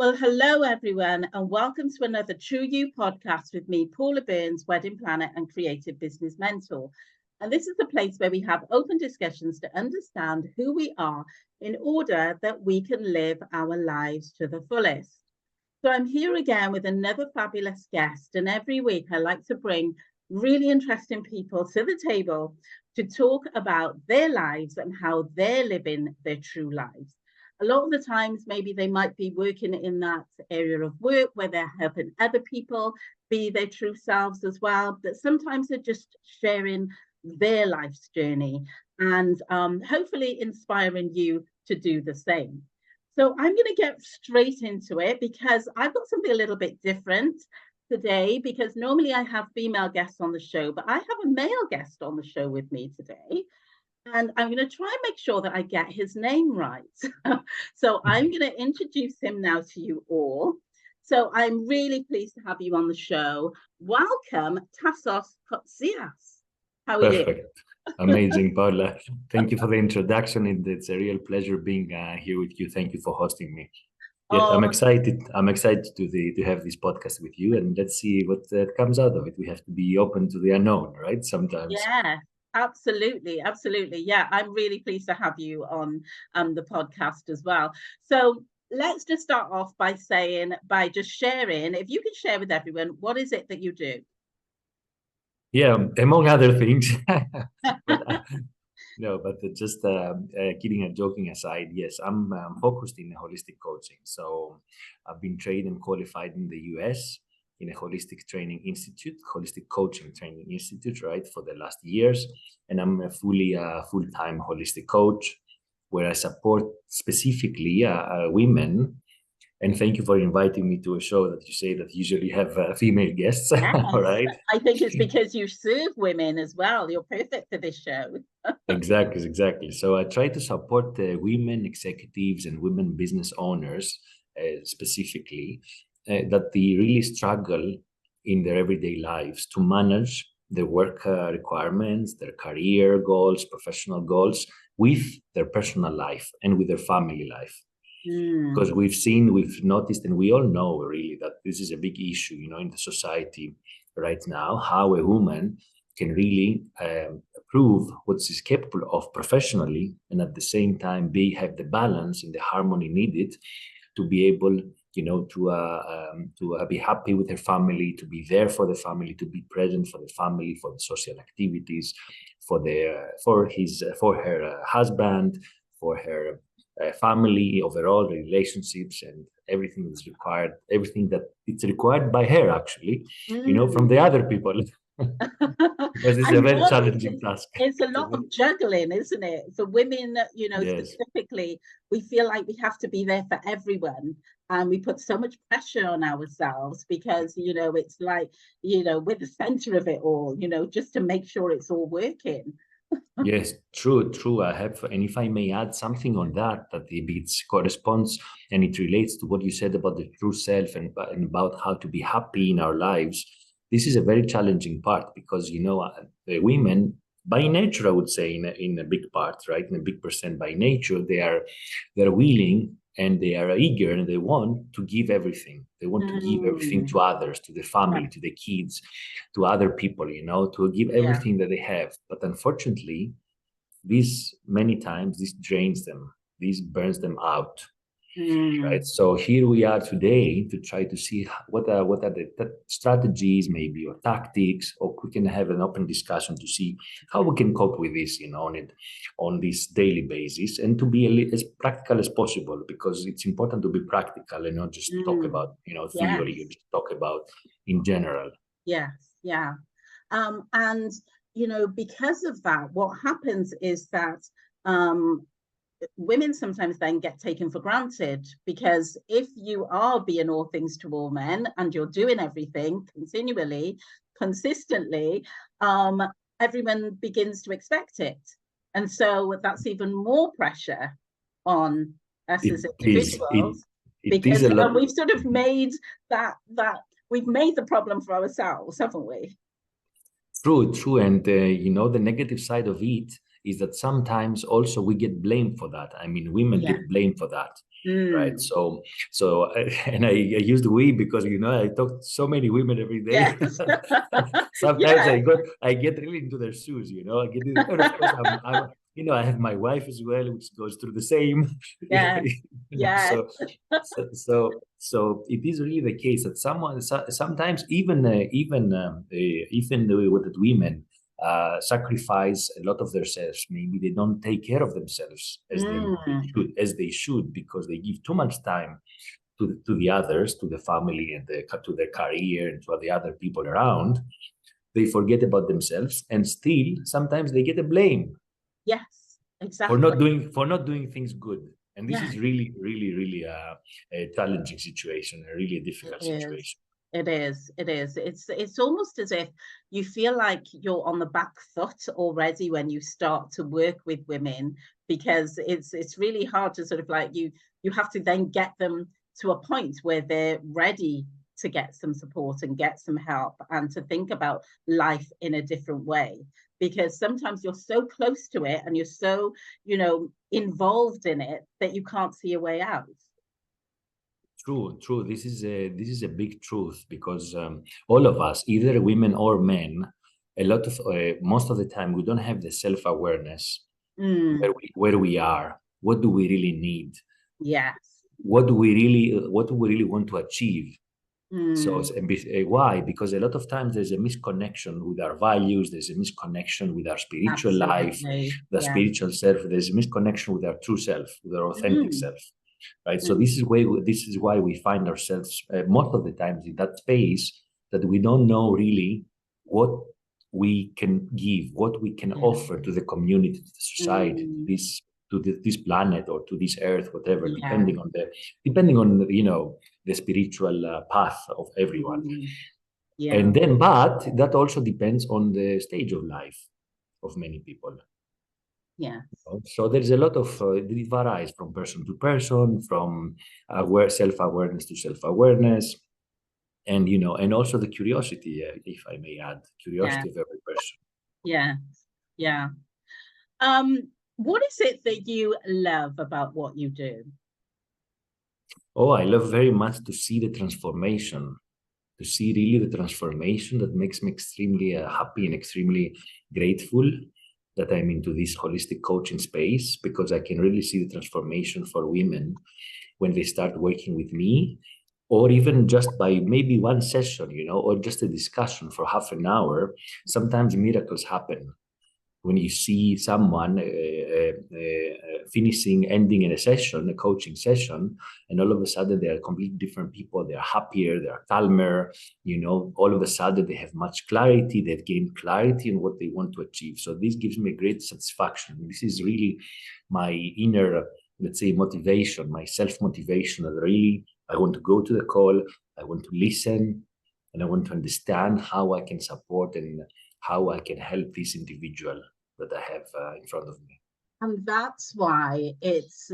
Well, hello, everyone, and welcome to another True You podcast with me, Paula Burns, wedding planner and creative business mentor. And this is the place where we have open discussions to understand who we are in order that we can live our lives to the fullest. So I'm here again with another fabulous guest, and every week I like to bring really interesting people to the table to talk about their lives and how they're living their true lives. A lot of the times, maybe they might be working in that area of work where they're helping other people be their true selves as well. But sometimes they're just sharing their life's journey and hopefully inspiring you to do the same. So I'm going to get straight into it because I've got something a little bit different today, because normally I have female guests on the show, but I have a male guest on the show with me today. And I'm going to try and make sure that I get his name right. So I'm going to introduce him now to you all. So I'm really pleased to have you on the show. Welcome, Tassos Kotzias. How are you? Perfect. Amazing, Paula. Thank you for the introduction. It's a real pleasure being here with you. Thank you for hosting me. Yes, I'm excited. I'm excited to have this podcast with you, and let's see what comes out of it. We have to be open to the unknown, right? Sometimes. Yeah. Absolutely, absolutely. Yeah, I'm really pleased to have you on the podcast as well. So let's just start off by just sharing, if you can share with everyone, what is it that you do? Yeah, among other things. But just kidding and joking aside, yes, I'm focused in holistic coaching. So I've been trained and qualified in the US in a holistic training institute, holistic coaching training institute, right, for the last years. And I'm a full-time holistic coach where I support specifically women. And thank you for inviting me to a show that you say that usually have female guests, Yes, right? I think it's because you serve women as well. You're perfect for this show. Exactly. So I try to support women executives and women business owners specifically that they really struggle in their everyday lives to manage their work requirements, their career goals, professional goals with their personal life and with their family life. Because we've noticed, and we all know really that this is a big issue, in the society right now, how a woman can really prove what she's capable of professionally, and at the same time have the balance and the harmony needed to be able, to be happy with her family, to be there for the family, to be present for the family, for the social activities, for her husband, for her family, overall relationships, and everything that's required, everything that it's required by her actually, from the other people. Because it's a very challenging task. It's a lot of juggling, isn't it? For women, Yes. specifically, we feel like we have to be there for everyone. And we put so much pressure on ourselves because, it's like, we're the center of it all, just to make sure it's all working. Yes, true. I have, and if I may add something on that it corresponds and it relates to what you said about the true self and about how to be happy in our lives. This is a very challenging part because the women by nature, I would say, in a big part, right, in a big percent by nature, they're willing and they are eager and they want to give everything. They want to give everything to others, to the family, to the kids, to other people, to give everything that they have. But unfortunately, many times this drains them, this burns them out. Right. So here we are today to try to see what are the strategies, maybe, or tactics, or we can have an open discussion to see how we can cope with this, on this daily basis, and to be as practical as possible, because it's important to be practical and not just talk about, theory, or just talk about in general. Yes. Yeah. And, because of that, what happens is that women sometimes then get taken for granted, because if you are being all things to all men and you're doing everything continually, consistently, everyone begins to expect it. And so that's even more pressure on us as individuals, because we've sort of made that we've made the problem for ourselves, haven't we? True. And, the negative side of it is that sometimes also we get blamed for that. I mean, women Yeah. get blamed for that. Right. Mm. So, and I used we because, I talk to so many women every day. Yes. Sometimes Yeah. I get really into their shoes, I get, and of course I have my wife as well, which goes through the same, Yes. Yes. so it is really the case that sometimes even with the women sacrifice a lot of themselves. Maybe they don't take care of themselves as they should, because they give too much time to the others, to the family, and to their career, and to the other people around. They forget about themselves, and still sometimes they get a blame Yes, for exactly. not doing things good. And this Yeah, is really, really, really a challenging situation, a really it difficult is. situation. It is. It is. It's almost as if you feel like you're on the back foot already when you start to work with women, because it's really hard to sort of like you have to then get them to a point where they're ready to get some support and get some help and to think about life in a different way. Because sometimes you're so close to it and you're so, involved in it that you can't see a way out. True. This is a big truth, because all of us, either women or men, most of the time we don't have the self-awareness Mm, where we are. What do we really need? yes. What do we really want to achieve? So Mm, why? Because a lot of times there's a misconnection with our values. There's a misconnection with our spiritual life, absolutely. the Yeah. spiritual self. There's a misconnection with our true self, with our authentic Mm, self, right? So mm, this is why we find ourselves most of the times in that space, that we don't know really what we can give, what we can yeah. offer to the community, to the society, Mm, to this planet, or to this earth, whatever, yeah. depending on the spiritual path of everyone. Mm, yeah. And then, but that also depends on the stage of life of many people. Yeah. So there's a lot of it varies from person to person, from self-awareness to self-awareness, and and also the curiosity, if I may add, Yeah. curiosity of every person. Yeah. Yeah. Um, what is it that you love about what you do? Oh, I love very much to see the transformation, to see really the transformation that makes me extremely happy and extremely grateful that I'm into this holistic coaching space, because I can really see the transformation for women when they start working with me, or even just by maybe one session, or just a discussion for half an hour. Sometimes miracles happen when you see someone ending in a session, a coaching session, and all of a sudden they are completely different people. They're happier, they're calmer, all of a sudden they have much clarity, they've gained clarity in what they want to achieve. So this gives me great satisfaction. This is really my inner, let's say, motivation, my self-motivation, that really I want to go to the call, I want to listen, and I want to understand how I can support and how I can help this individual that I have in front of me. And that's why it's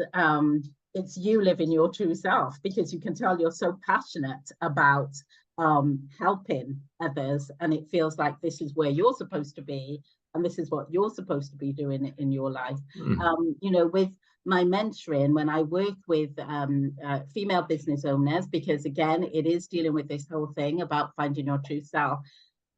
you living your true self, because you can tell you're so passionate about helping others, and it feels like this is where you're supposed to be, and this is what you're supposed to be doing in your life. With my mentoring, when I work with female business owners, because again, it is dealing with this whole thing about finding your true self.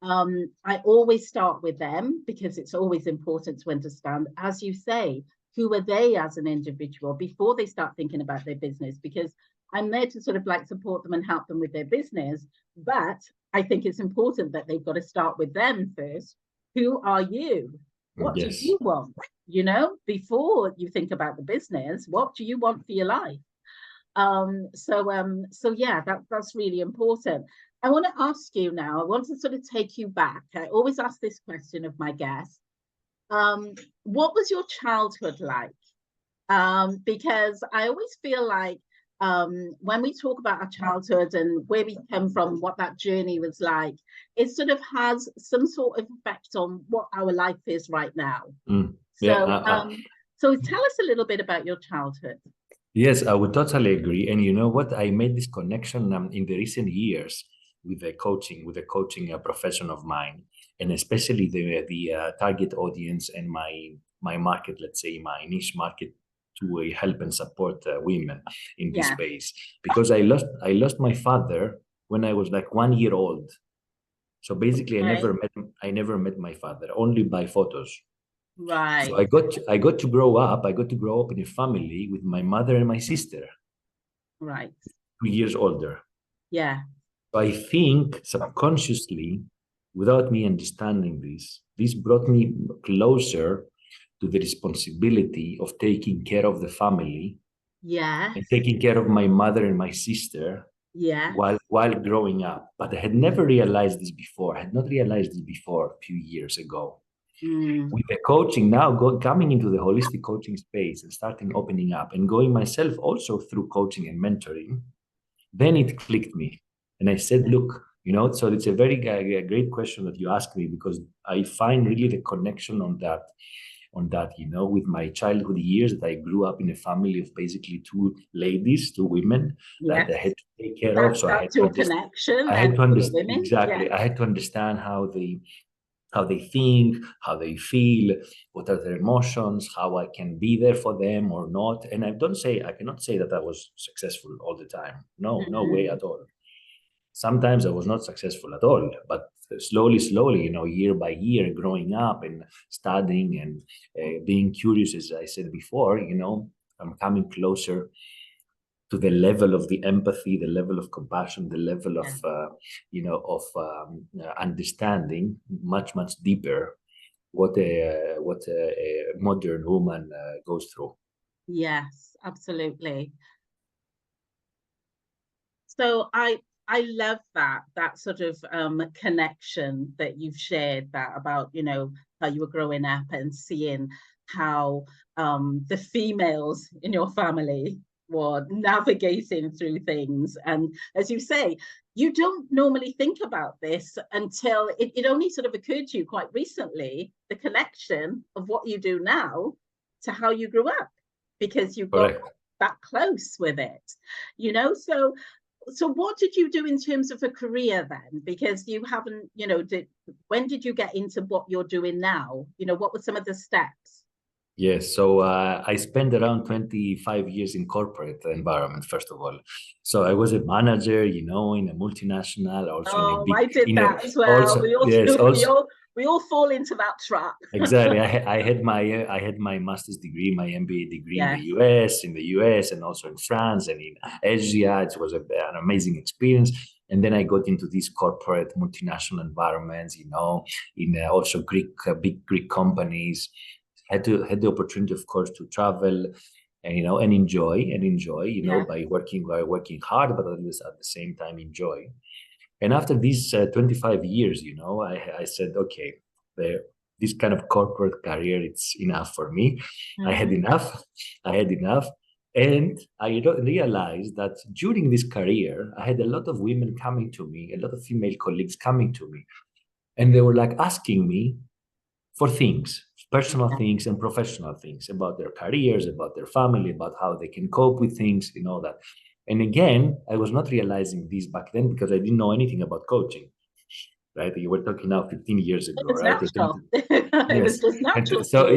I always start with them, because it's always important to understand, as you say, who are they as an individual before they start thinking about their business, because I'm there to sort of like support them and help them with their business. But I think it's important that they've got to start with them first. Who are you? What do Yes. you want? Before you think about the business, what do you want for your life? So yeah, that's really important. I want to ask you now, I want to sort of take you back. I always ask this question of my guests. What was your childhood like? Because I always feel like when we talk about our childhood and where we come from, what that journey was like, it sort of has some sort of effect on what our life is right now. Yeah. So tell us a little bit about your childhood. Yes, I would totally agree. And you know what? I made this connection in the recent years with a coaching profession of mine. and especially the target audience and my market, let's say my niche market, to help and support women in this Yeah. space. Because I lost my father when I was like 1 year old. So basically, Okay. I never met my father, only by photos. So Right. I got to grow up. I got to grow up in a family with my mother and my sister, Right. 2 years older. Yeah. So I think subconsciously, without me understanding this brought me closer to the responsibility of taking care of the family and Yes. taking care of my mother and my sister Yes. while growing up. But I had never realized this before. I had not realized this before a few years ago. Mm. With the coaching now, coming into the holistic coaching space and starting opening up and going myself also through coaching and mentoring, then it clicked me. And I said, look, so it's a very great question that you asked me, because I find really the connection on that, with my childhood years, that I grew up in a family of basically two ladies, two women that I Yes. had to take care of. So That's your connection I then had to to the understand women. exactly. Yeah. I had to understand how they think, how they feel, what are their emotions, how I can be there for them or not. And I cannot say that I was successful all the time. No, no way at all. Sometimes I was not successful at all, but slowly, year by year, growing up and studying and being curious, as I said before, I'm coming closer to the level of the empathy, the level of compassion, the level of, Yeah. understanding much, much deeper what a modern woman goes through. Yes, absolutely. So I love that sort of connection that you've shared, that about, how you were growing up and seeing how the females in your family were navigating through things. And as you say, you don't normally think about this until it only sort of occurred to you quite recently, the connection of what you do now to how you grew up, because you got Correct. that close with it, so what did you do in terms of a career then? Because you haven't, when did you get into what you're doing now? What were some of the steps? Yes, so I spent around 25 years in corporate environment, first of all. So I was a manager, in a multinational, also in a Oh, big, I did in a, that as well. also, yes, also, We all fall into that trap. exactly. I had my master's degree, my MBA degree Yes. in the US, and also in France and in Asia. It was an amazing experience. And then I got into these corporate multinational environments, in also big Greek companies. Had the opportunity, of course, to travel and enjoy, Yeah. by working hard, but at least at the same time enjoy. And after these 25 years, I said, okay, there, this kind of corporate career, it's enough for me. I had Mm-hmm. enough. I had enough. And I realized that during this career, I had a lot of women coming to me, a lot of female colleagues coming to me, and they were like asking me for things, personal Yeah. things and professional things, about their careers, about their family, about how they can cope with things, that. And again, I was not realizing this back then because I didn't know anything about coaching, right? You were talking now 15 years It ago, was right? natural. It was Yes. just natural And to so you.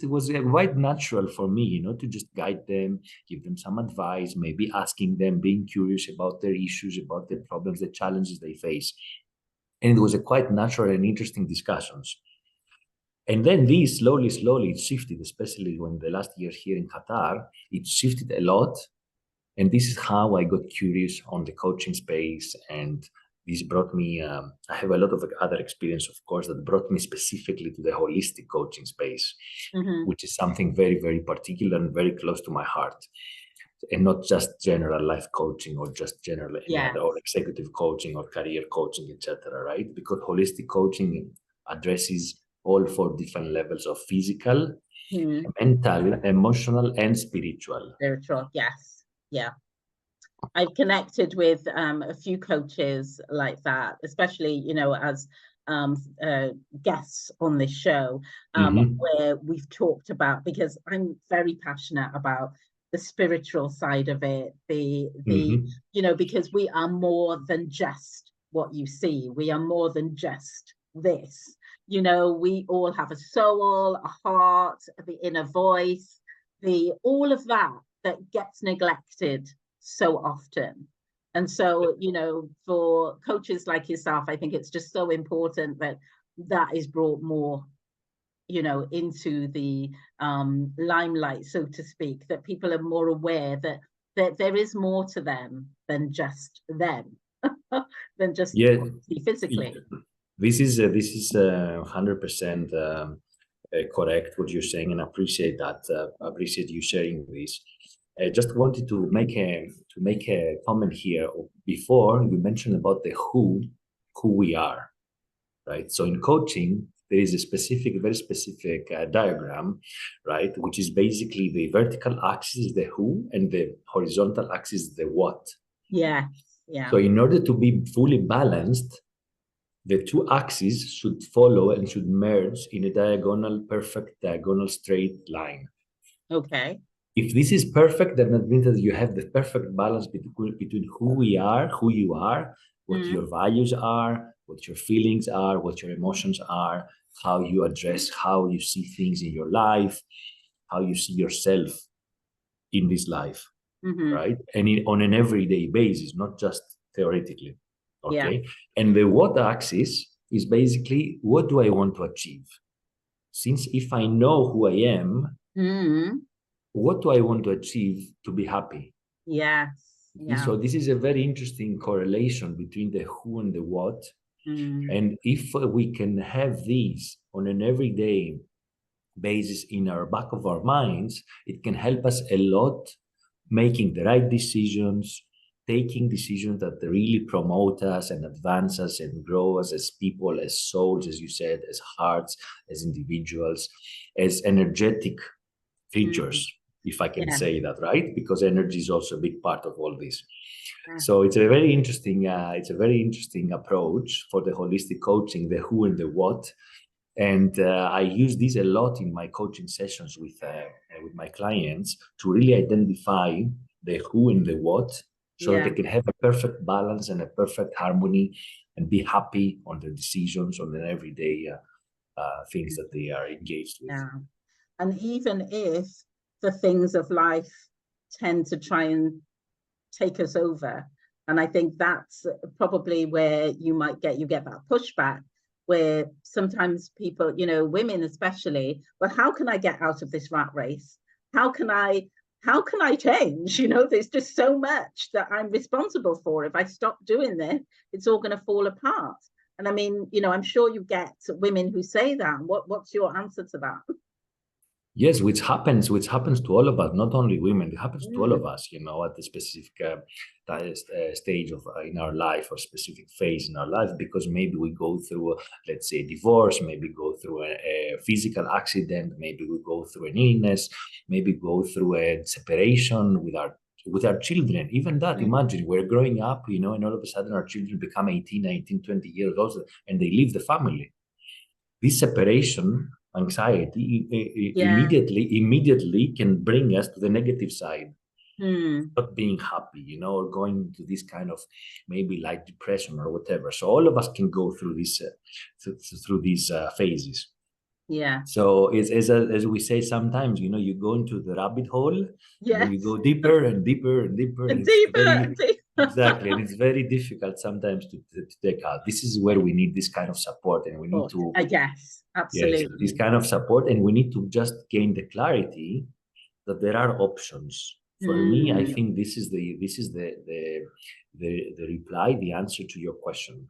it was quite natural for me, to just guide them, give them some advice, maybe asking them, being curious about their issues, about their problems, the challenges they face. And it was a quite natural and interesting discussions. And then this slowly it shifted, especially when the last year here in Qatar, it shifted a lot. And this is how I got curious on the coaching space. And this brought me, I have a lot of other experience, of course, that brought me specifically to the holistic coaching space, Mm-hmm. which is something very, very particular and very close to my heart. And not just general life coaching or just general any Yeah. other, or executive coaching or career coaching, etc. Right? Because holistic coaching addresses all four different levels of physical, Mm-hmm. mental, emotional, and spiritual. Spiritual. Yes. Yeah. I've connected with a few coaches like that, especially, as um, uh, guests on this show, Mm-hmm. where we've talked about, because I'm very passionate about the spiritual side of it, the Mm-hmm. because we are more than just what you see. We are more than just this. You know, we all have a soul, a heart, the inner voice, all of that gets neglected so often. And so, you know, for coaches like yourself, I think it's just so important that is brought more, you know, into the limelight, so to speak, that people are more aware that there is more to them than just them, than just physically. This is 100% correct what you're saying, and appreciate that. Appreciate you sharing this. I just wanted to make a comment here. Before you mentioned about the who we are, right? So in coaching, there is a very specific diagram, right? Which is basically the vertical axis, the who, and the horizontal axis, the what. Yeah, yeah. So in order to be fully balanced, the two axes should follow and should merge in a perfect diagonal straight line. Okay. If this is perfect, then that means that you have the perfect balance between who we are, who you are, what your values are, what your feelings are, what your emotions are, how you address, how you see things in your life, how you see yourself in this life, right? And on an everyday basis, not just theoretically. Okay. Yeah. And the what axis is basically, what do I want to achieve? Since if I know who I am, what do I want to achieve to be happy? Yes. Yeah. So this is a very interesting correlation between the who and the what. And if we can have these on an everyday basis in our back of our minds, it can help us a lot making the right decisions, taking decisions that really promote us and advance us and grow us as people, as souls, as you said, as hearts, as individuals, as energetic creatures, if I can say that, right? Because energy is also a big part of all this. So it's a very interesting approach for the holistic coaching, the who and the what. And I use this a lot in my coaching sessions with my clients to really identify the who and the what, so that they can have a perfect balance and a perfect harmony and be happy on their decisions, on their everyday things that they are engaged with. Yeah. And even if the things of life tend to try and take us over, and I think that's probably where you get that pushback, where sometimes people, you know, women especially, well, how can I get out of this rat race? How can I change? You know, there's just so much that I'm responsible for. If I stop doing this, it's all going to fall apart. And I mean, you know, I'm sure you get women who say that. What's your answer to that? Yes, which happens to all of us, not only women. It happens to all of us, you know, at the specific stage of in our life or specific phase in our life, because maybe we go through, let's say, divorce, maybe go through a physical accident, maybe we go through an illness, maybe go through a separation with our children. Even that, imagine we're growing up, you know, and all of a sudden our children become 18, 19, 20 years old and they leave the family. This separation anxiety immediately can bring us to the negative side, not being happy, you know, or going to this kind of maybe like depression or whatever. So all of us can go through this through these phases. Yeah. So it's as we say sometimes, you know, you go into the rabbit hole, and you go deeper and deeper and deeper, and deeper. Exactly, and it's very difficult sometimes to take out. This is where we need this kind of support, and we need to. Yes, absolutely. Yes, this kind of support, and we need to just gain the clarity that there are options. For me, I think this is the reply, the answer to your question.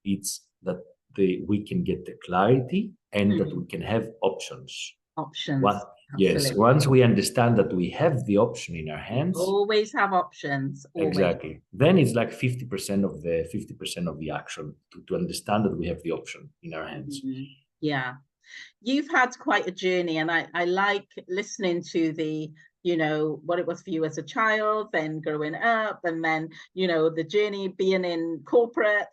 It's that we can get the clarity and that we can have options. Yes, once we understand that we have the option in our hands, always have options. Always. Exactly. Then it's like 50% of the action to understand that we have the option in our hands. Yeah. You've had quite a journey, and I like listening to the, you know, what it was for you as a child, then growing up, and then, you know, the journey being in corporate,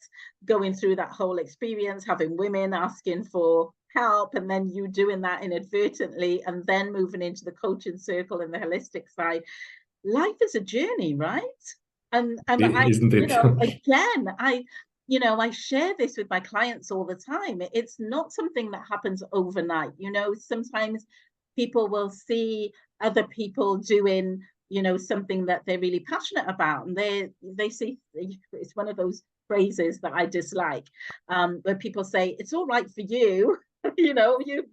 going through that whole experience, having women asking for help, and then you doing that inadvertently, and then moving into the coaching circle and the holistic side. Life is a journey, right? And I, Isn't it? you know, again, you know, I share this with my clients all the time. It's not something that happens overnight. You know, sometimes people will see other people doing, you know, something that they're really passionate about, and they see, it's one of those phrases that I dislike, where people say it's all right for you, you know, you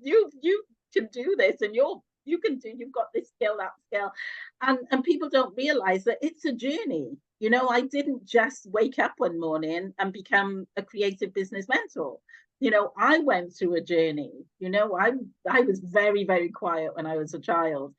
can do this, and you've got this skill, that skill, and people don't realize that it's a journey. You know, I didn't just wake up one morning and become a creative business mentor. You know, I went through a journey. You know, I was very, very quiet when I was a child.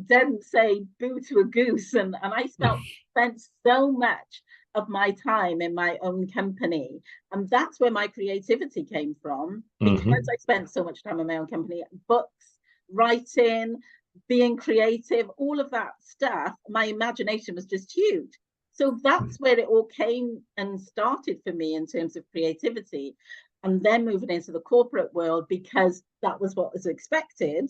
Didn't say boo to a goose, and I spent so much of my time in my own company, and that's where my creativity came from, because I spent so much time in my own company. Books, writing, being creative, all of that stuff. My imagination was just huge. So that's where it all came and started for me in terms of creativity. And then moving into the corporate world, because that was what was expected.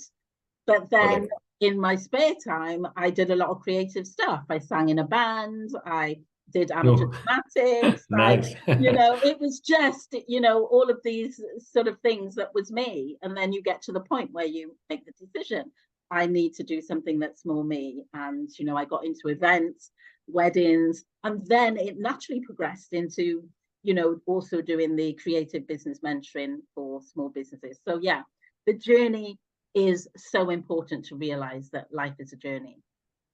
But then in my spare time, I did a lot of creative stuff. I sang in a band, I did amateur dramatics. Nice. You know, it was just, you know, all of these sort of things that was me. And then you get to the point where you make the decision, I need to do something that's more me. And, you know, I got into events, weddings, and then it naturally progressed into, you know, also doing the creative business mentoring for small businesses. So yeah, the journey is so important to realize that life is a journey,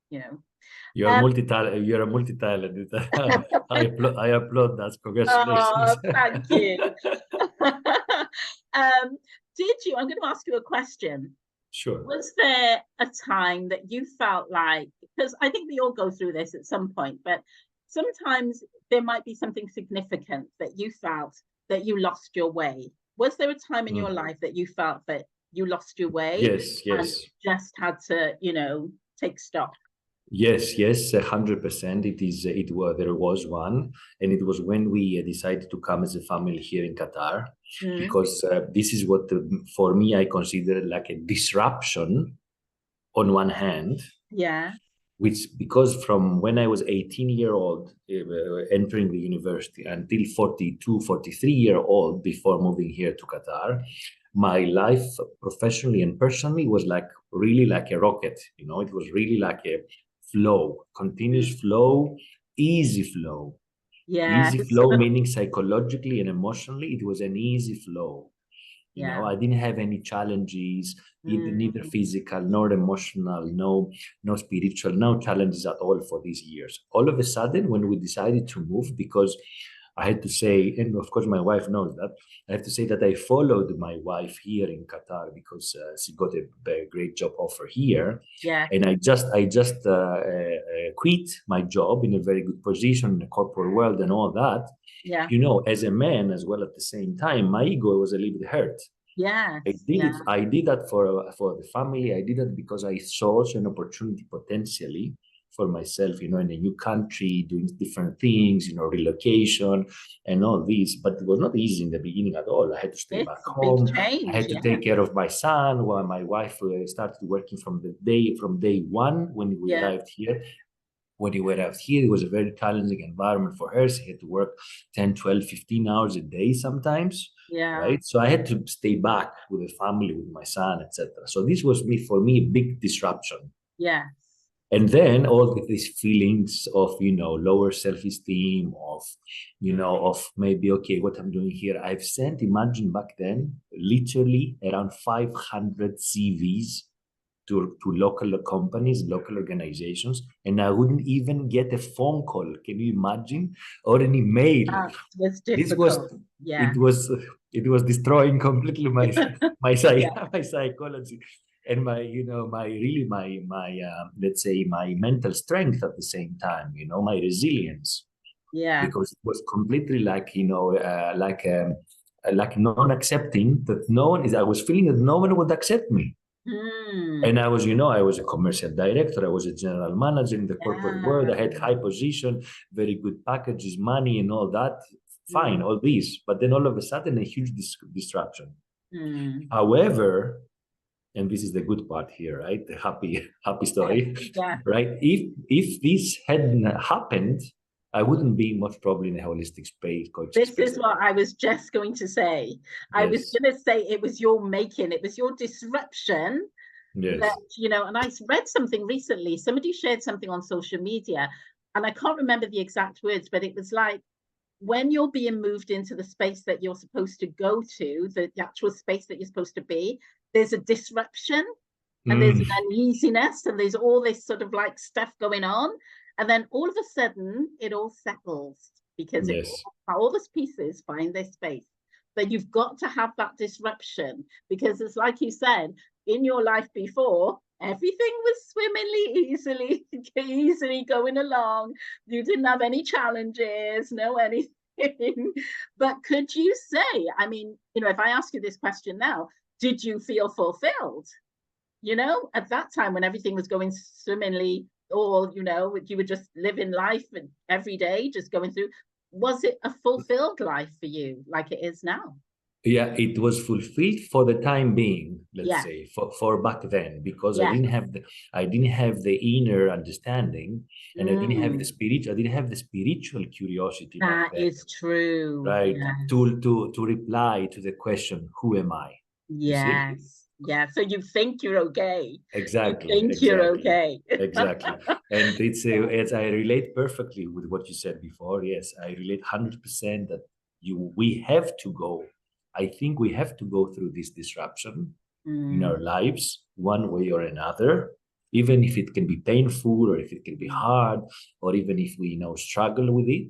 you know. You're You're a multi-talented. I applaud that. Congratulations. Oh, thank you. Did you? I'm going to ask you a question. Sure. Was there a time that you felt like, because I think we all go through this at some point, but sometimes there might be something significant that you felt that you lost your way. Was there a time in your life that you felt that you lost your way? Yes. And just had to, you know, take stock? Yes, 100%. There was one, and it was when we decided to come as a family here in Qatar, because this is what, for me, I consider like a disruption on one hand. Yeah. Which, because from when I was 18-year-old entering the university until 42, 43-year-old before moving here to Qatar, my life professionally and personally was like really like a rocket. You know, it was really like a flow, continuous flow, easy flow. Yeah. Easy flow, meaning psychologically and emotionally, it was an easy flow. You know, I didn't have any challenges, neither physical nor emotional, no spiritual, no challenges at all for these years. All of a sudden, when we decided to move, because I had to say, and of course my wife knows that, I have to say that I followed my wife here in Qatar because she got a great job offer here. Yeah. And I just quit my job in a very good position in the corporate world and all that. Yeah. You know, as a man as well, at the same time, my ego was a little bit hurt. Yeah. I did that for the family. I did that because I saw an opportunity potentially for myself, you know, in a new country, doing different things, you know, relocation and all these. But it was not easy in the beginning at all. I had to stay back home. Change, I had to take care of my son while my wife started working from day one when we arrived here. When we arrived here, it was a very challenging environment for her. She had to work 10, 12, 15 hours a day sometimes. Yeah. Right. So I had to stay back with the family, with my son, etc. So this was for me, a big disruption. Yeah. And then all these feelings of, you know, lower self-esteem, of, you know, of maybe, okay, what I'm doing here. I've sent, imagine back then, literally around 500 CVs to local companies, local organizations, and I wouldn't even get a phone call. Can you imagine? Or an email. Was difficult. It was destroying completely my psychology and my, you know, let's say my mental strength at the same time, you know, my resilience. Yeah. Because it was completely like, you know, like non-accepting that I was feeling that no one would accept me. And I was, you know, I was a commercial director. I was a general manager in the corporate world. I had high position, very good packages, money and all that. Fine, all these. But then all of a sudden, a huge disruption. However, and this is the good part here, right? The happy story, right? If this hadn't happened, I wouldn't be much probably in a holistic space, coaching This space is at what all. I was just going to say. I was Yes, going to say it was your making, it was your disruption that, yes. and I read something recently, somebody shared something on social media, and I can't remember the exact words, but it was like, when you're being moved into the space that you're supposed to go to, the actual space that you're supposed to be, there's a disruption and there's an Mm, uneasiness and there's all this sort of like stuff going on. And then all of a sudden, it all settles because yes. all those pieces find their space. But you've got to have that disruption because it's like you said, in your life before, everything was swimmingly, easily going along. You didn't have any challenges, no anything. But could you say, I mean, if I ask you this question now, did you feel fulfilled? At that time when everything was going swimmingly, or, you were just living life and every day, just going through, was it a fulfilled life for you like it is now? Yeah, it was fulfilled for the time being, let's Yeah, say, for back then, because yeah. I didn't have the inner understanding, and Mm, I didn't have the spiritual curiosity back that then, is true. right? Yes. To reply to the question, who am I? You see? Yes. Yeah. So you think you're okay. You Exactly, think you're exactly, okay. exactly. And Yeah. as I relate perfectly with what you said before. Yes, I relate 100% that we have to go. I think we have to go through this disruption in our Mm, lives, one way or another, even if it can be painful or if it can be mm, hard, or even if we struggle with it,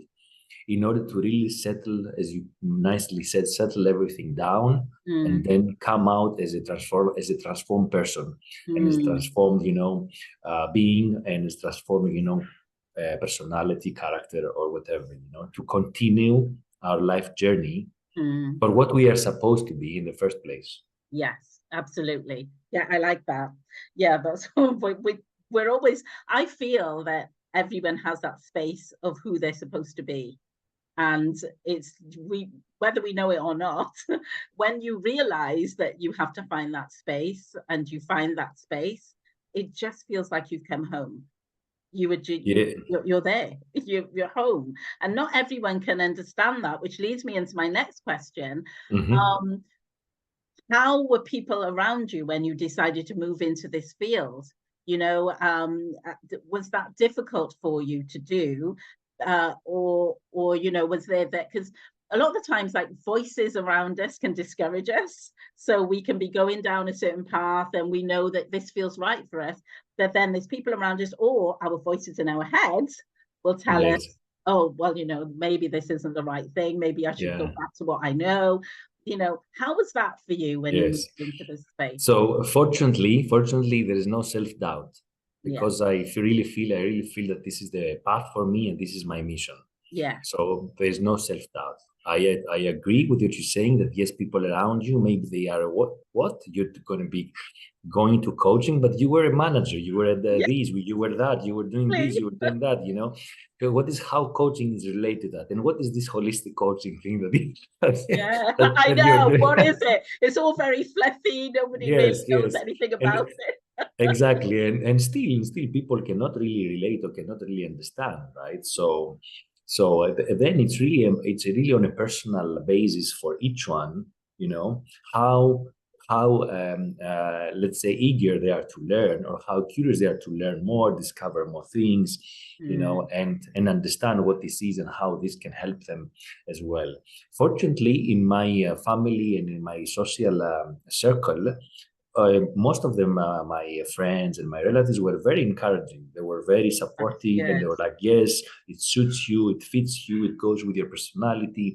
in order to really settle, as you nicely said, settle everything down, and mm, then come out as a transformed person, and as mm, transformed, being, and as transformed, personality, character, or whatever, to continue our life journey mm. for what we are supposed to be in the first place. Yes, absolutely. Yeah, I like that. Yeah, that's we're always, I feel that everyone has that space of who they're supposed to be. And it's we whether we know it or not, when you realize that you have to find that space and you find that space, it just feels like you've come home. Yeah. You're there. You're home. And not everyone can understand that, which leads me into my next question. Mhm. Um, how were people around you when you decided to move into this field? Was that difficult for you to do, or was there that, because a lot of the times, like, voices around us can discourage us, so we can be going down a certain path and we know that this feels right for us, but then there's people around us, or our voices in our heads will tell us, Yes. oh, well, maybe this isn't the right thing, maybe I should go Yeah. back to what I know. How was that for you when you moved Yes. into this space? So fortunately, there is no self-doubt, Yeah, because I really feel that this is the path for me and this is my mission. yeah, So there's no self-doubt. I agree with what you're saying, that yes, people around you, maybe they are, what you're going to be going to coaching, but you were a manager, you were at yeah, this, you were that, you were doing this, please. you were doing that, So what is, how coaching is related to that, and what is this holistic coaching thing Yeah, I that you're know. doing? What is it? It's all very fluffy. Nobody really Yes, knows yes. anything And about it. exactly, and still people cannot really relate or cannot really understand, right? Then it's really on a personal basis for each one, how let's say eager they are to learn, or how curious they are to learn more, discover more things, Mm, and understand what this is and how this can help them as well. Fortunately, in my family and in my social circle, most of them, my friends and my relatives, were very encouraging. They were very that's supportive, and they good. were like, "Yes, it suits you, it fits you, it goes with your personality,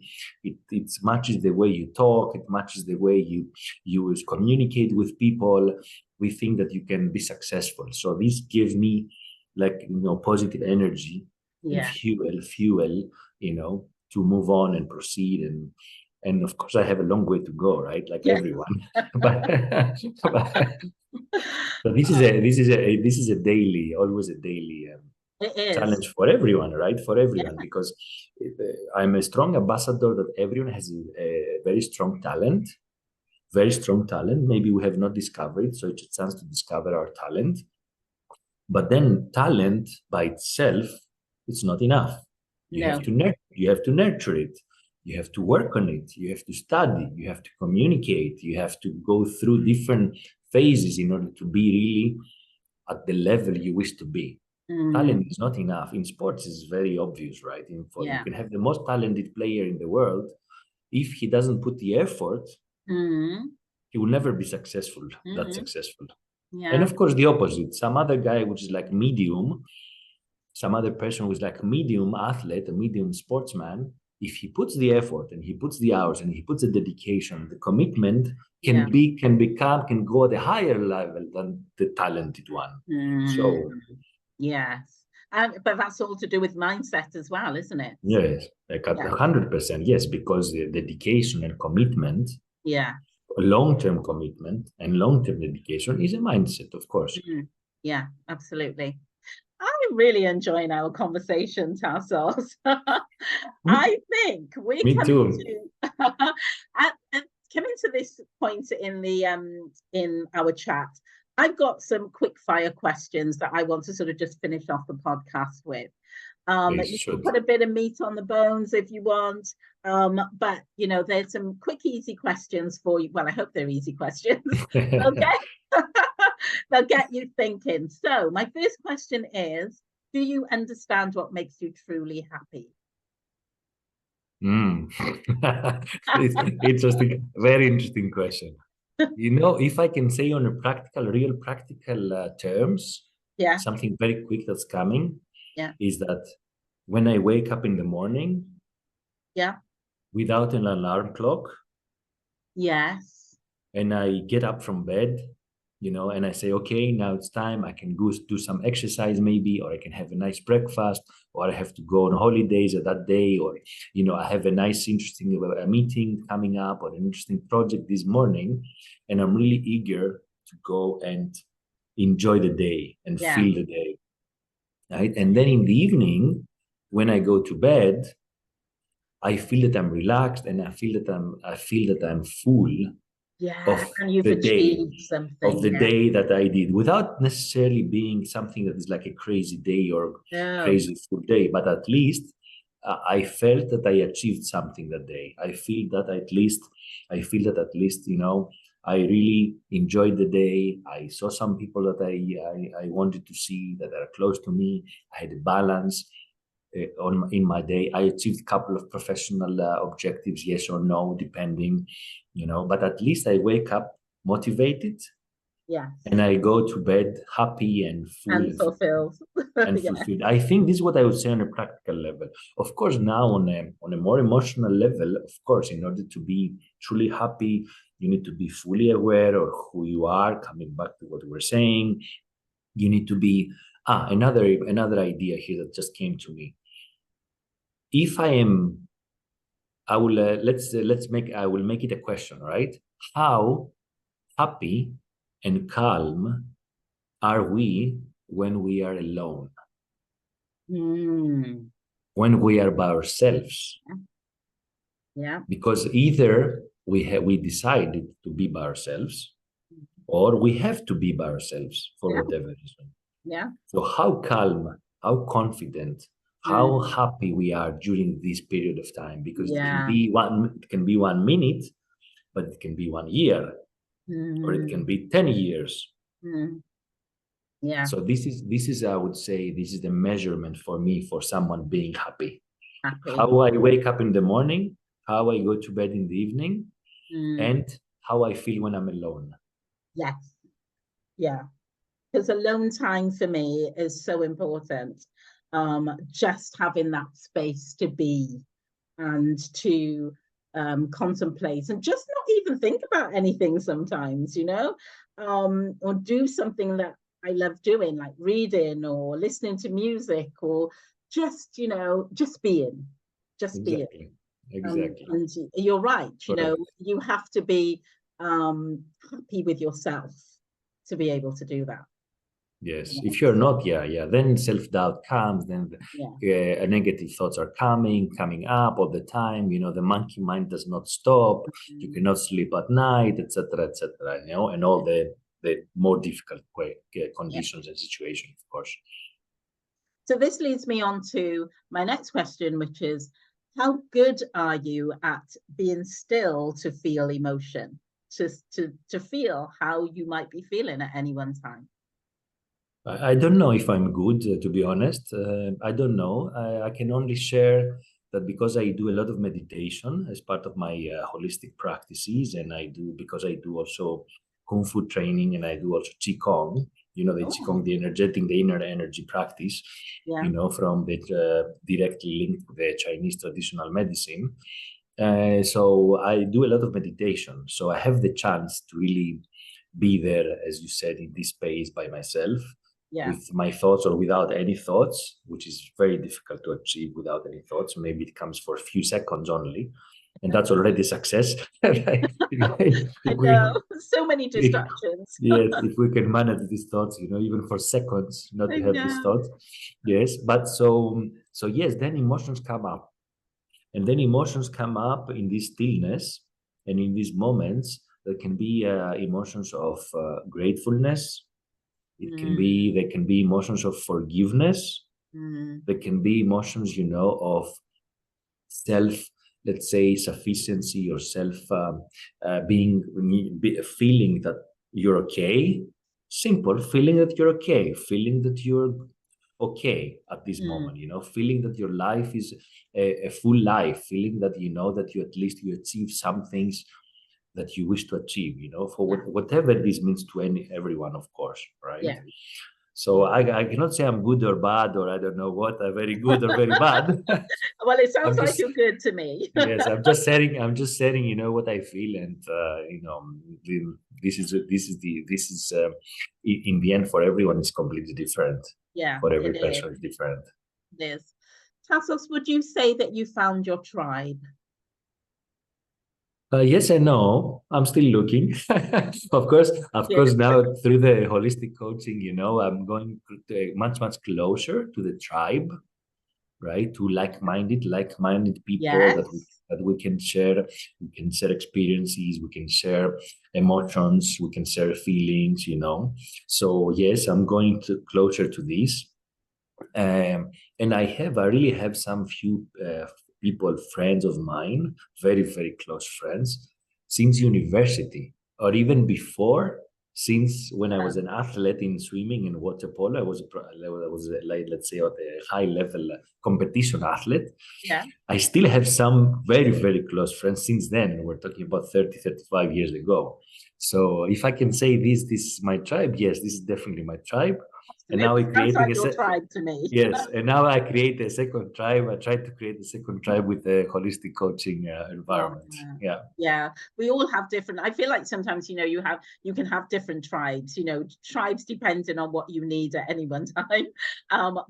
it matches the way you talk, it matches the way you communicate with people. We think that you can be successful." So this gives me, like, positive energy and Yeah, fuel, to move on and proceed, and of course I have a long way to go, right? Like yeah. everyone. but, but so Oh, this is a daily, always a daily it is. challenge for everyone, right? For everyone, Yeah. because I'm a strong ambassador that everyone has a very strong talent, very strong talent. Maybe we have not discovered, so it's a chance to discover our talent. But then talent by itself, it's not enough. You No. have to nurture it. You have to work on it. You have to study. You have to communicate. You have to go through different phases in order to be really at the level you wish to be. Talent is not enough. In sports, it's very obvious, right? You can have the most talented player in the world. If he doesn't put the effort, he will never be successful, that successful. Yeah. And of course, the opposite. Some other guy which is like medium, some other person who's like medium athlete, a medium sportsman, if he puts the effort and he puts the hours and he puts the dedication, the commitment can go at a higher level than the talented one. So yes. But that's all to do with mindset as well, isn't it? Yes, like 100%. Yes, because the dedication and commitment, long-term commitment and long-term dedication is a mindset, of course. Yeah, absolutely. I'm really enjoying our conversation, Tassos. I think we Me too. Coming to this point in our chat, I've got some quick fire questions that I want to sort of just finish off the podcast with. You can put a bit of meat on the bones if you want. But there's some quick, easy questions for you. Well, I hope they're easy questions. Okay. They'll get you thinking. So my first question is, do you understand what makes you truly happy? It's interesting, very interesting question. If I can say on a real practical terms, something very quick that's coming is that when I wake up in the morning, without an alarm clock, and I get up from bed, and I say, okay, now it's time. I can go do some exercise maybe, or I can have a nice breakfast, or I have to go on holidays at that day, or, I have a nice, interesting meeting coming up or an interesting project this morning, and I'm really eager to go and enjoy the day and feel the day, right? And then in the evening, when I go to bed, I feel that I'm relaxed and I feel that I'm full of and you've the achieved something day that I did, without necessarily being something that is like a crazy day or crazy full day, but at least I felt that I achieved something that day. I feel that at least, I really enjoyed the day. I saw some people that I wanted to see that are close to me. I had a balance in my day. I achieved a couple of professional objectives, yes or no, depending, but at least I wake up motivated. And I go to bed happy and full and fulfilled. Fulfilled. I think this is what I would say on a practical level. Of course, now on a more emotional level, of course, in order to be truly happy, you need to be fully aware of who you are. Coming back to what we were saying, you need to be another idea here that just came to me. If I am, I will I will make it a question, right? How happy and calm are we when we are alone? When we are by ourselves? Because either we decided to be by ourselves, or we have to be by ourselves for whatever reason. So how calm, how confident, how happy we are during this period of time, because it can be 1 minute, but it can be 1 year, or it can be 10 years. So this is I would say this is the measurement for me for someone being happy. How I wake up in the morning, how I go to bed in the evening, and how I feel when I'm alone. Because alone time for me is so important. Just having that space to be and to contemplate and just not even think about anything sometimes, or do something that I love doing, like reading or listening to music, or just being. Exactly. And you're right. You have to be happy with yourself to be able to do that. Yes. If you're not, then self-doubt comes, then negative thoughts are coming up all the time. The monkey mind does not stop. You cannot sleep at night, etc., and all the more difficult conditions and situations, of course. So this leads me on to my next question, which is, how good are you at being still to feel emotion, to feel how you might be feeling at any one time? I don't know if I'm good, to be honest. I don't know. I can only share that because I do a lot of meditation as part of my holistic practices, and because I do also Kung Fu training, and I do also Qigong, the Oh, Qigong, the inner energy practice, yeah. from the directly linked to the Chinese traditional medicine. So I do a lot of meditation. So I have the chance to really be there, as you said, in this space by myself Yeah. with my thoughts or without any thoughts, which is very difficult to achieve without any thoughts. Maybe it comes for a few seconds only, and that's already success. Right? I If know. we, So many if, distractions. yes, if we can manage these thoughts, even for seconds, not I to have these know. thoughts. Yes, but so yes, then emotions come up, and then emotions come up in this stillness and in these moments. There can be emotions of gratefulness. Mm, There can be emotions of forgiveness. mm, There can be emotions, of self, let's say, sufficiency, or self being feeling that you're okay. Simple feeling that you're okay, feeling that you're okay at this mm. moment. Feeling that your life is a full life, feeling that that you at least you achieve some things that you wish to achieve. For Yeah. whatever this means to everyone, of course, right? Yeah. So Yeah. I cannot say I'm good or bad, or I don't know what, I'm very good or very bad. Well, it sounds I'm like just you're good to me. Yes, I'm just sharing, what I feel, and this is in the end, for everyone, is completely different. Yeah, For it every is. person, it's different. It is. Tassos, would you say that you found your tribe? Yes and no. I'm still looking. Of course, Yes. now through the holistic coaching, I'm going much, much closer to the tribe, right? To like-minded people that we Yes. that we can share. We can share experiences. We can share emotions. We can share feelings. So yes, I'm going to closer to this. And I really have some few people, friends of mine, very, very close friends, since university, or even before, since when I Yeah. was an athlete in swimming and water polo. Like, let's say, at a high level competition athlete. Yeah. I still have some very, very close friends since then. We're talking about 30, 35 years ago. So if I can say this is my tribe, yes, this is definitely my tribe. And now Absolutely. we're Sounds creating like your tribe to me. yes, and now I create a second tribe. I try to create a second tribe with a holistic coaching Oh, environment. Yeah. yeah. We all have different. I feel like sometimes, you can have different tribes, tribes depending on what you need at any one time.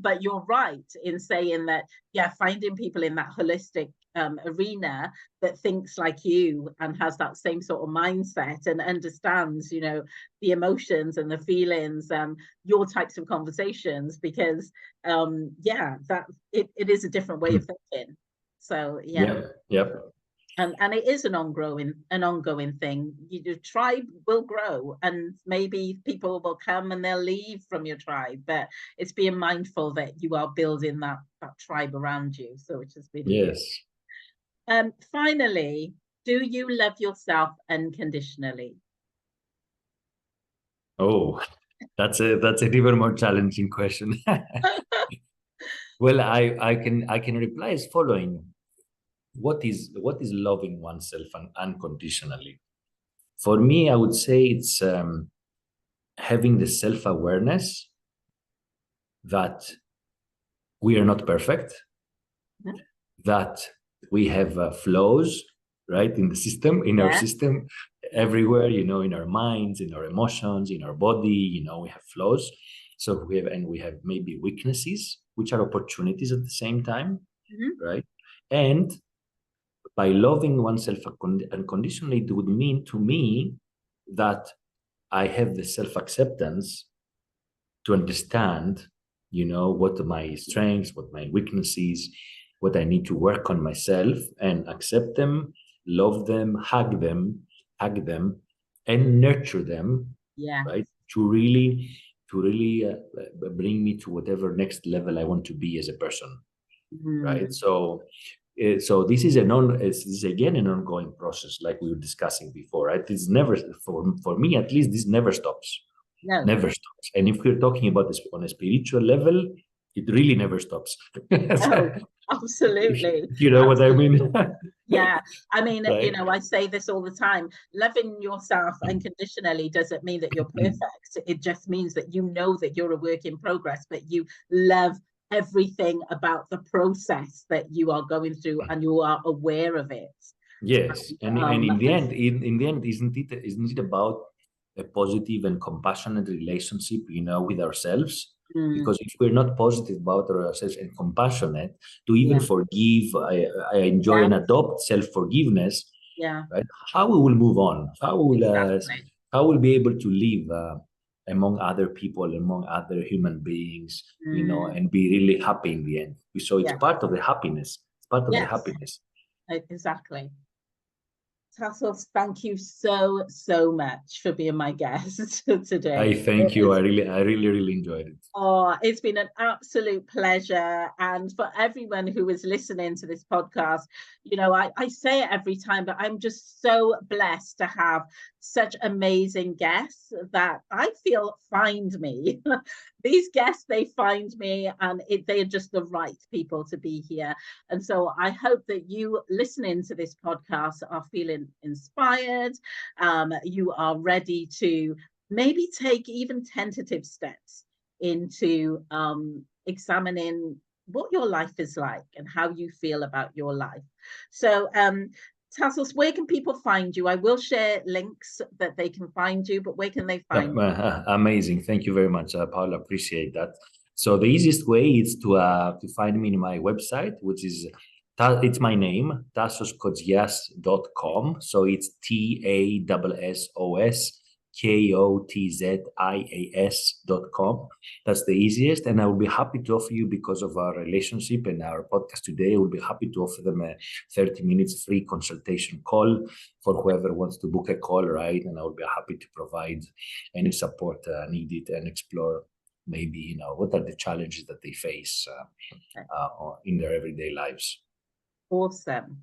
But you're right in saying that, yeah, finding people in that holistic arena that thinks like you and has that same sort of mindset and understands, the emotions and the feelings and your types of conversations, because yeah, that it is a different way of thinking. So yeah. Yeah. Yep. And it is an ongoing thing. Your tribe will grow, and maybe people will come and they'll leave from your tribe, but it's being mindful that you are building that tribe around you, so which is really good. Yes. Finally, do you love yourself unconditionally? Oh, that's an even more challenging question. Well, I can reply as following. What is loving oneself unconditionally? For me, I would say it's having the self-awareness that we are not perfect, Mhm. that we have flaws, right, in our Yeah, system, yeah, everywhere, in our minds, in our emotions, in our body, we have flaws. So we have maybe weaknesses, which are opportunities at the same time, mhm, right? And by loving oneself unconditionally, it would mean to me that I have the self-acceptance to understand, what are my strengths, what my weaknesses, what I need to work on myself, and accept them, love them, hug them, and nurture them, yeah, right? To really to really bring me to whatever next level I want to be as a person, right? So this is this is again an ongoing process, like we were discussing before, right? It's never, for me at least, this never stops. No. Never stops. And if we're talking about this on a spiritual level, it really never stops. Oh, absolutely. You know what I mean? Yeah. I mean, Right? you know, I say this all the time. Loving yourself unconditionally doesn't mean that you're perfect. It just means that you know that you're a work in progress, but you love everything about the process that you are going through and you are aware of it. Yes. And in the And end, isn't it about a positive and compassionate relationship, with ourselves? Because if we're not positive about ourselves and compassionate to even yeah, forgive, I enjoy yeah, and adopt self-forgiveness, yeah, right? How we will move on? exactly. How we'll be able to live among other people, among other human beings, and be really happy in the end. So it's Yeah, part of the happiness. It's part of the yes, happiness. exactly. Tassos, thank you so, so much for being my guest I today. thank you. I really enjoyed it. Oh, it's been an absolute pleasure. And for everyone who is listening to this podcast, you know, I say it every time, but I'm just so blessed to have such amazing guests that I feel find me. These guests, they find me, and they are just the right people to be here. And so I hope that you listening to this podcast are feeling inspired. You are ready to maybe take even tentative steps into examining what your life is like and how you feel about your life. So, Tassos, where can people find you? I will share links that they can find you, but where can they find you? Amazing. Thank you very much, Paula. Appreciate that. So the easiest way is to find me in my website, which is it's my name, tassoskotzias.com. So it's TASSOSKOTZIAS.com. That's the easiest. And I will be happy to offer you, because of our relationship and our podcast today, I will be happy to offer them a 30 minutes free consultation call for whoever wants to book a call, right? And I will be happy to provide any support needed and explore maybe, what are the challenges that they face in their everyday lives. Awesome.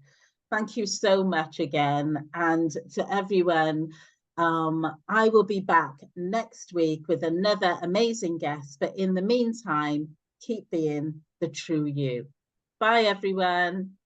Thank you so much again. And to everyone, I will be back next week with another amazing guest. But in the meantime, keep being the true you. Bye, everyone.